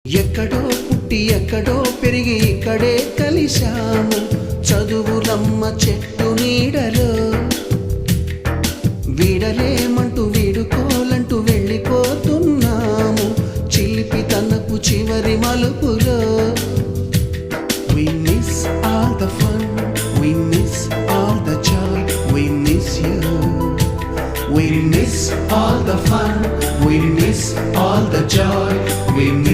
ఎక్కడో పుట్టి ఎక్కడో పెరిగి ఇక్కడే కలిశాము చదువులమ్మ చెట్టు నీడలో వీడలేమంటూ వీడుకోలంటూ వెళ్ళిపోతున్నాము చిలిపి తనపు చివరి మలుపులో. We miss all the fun, we miss all the joy, we miss you. We miss all the fun, we miss all the joy, we miss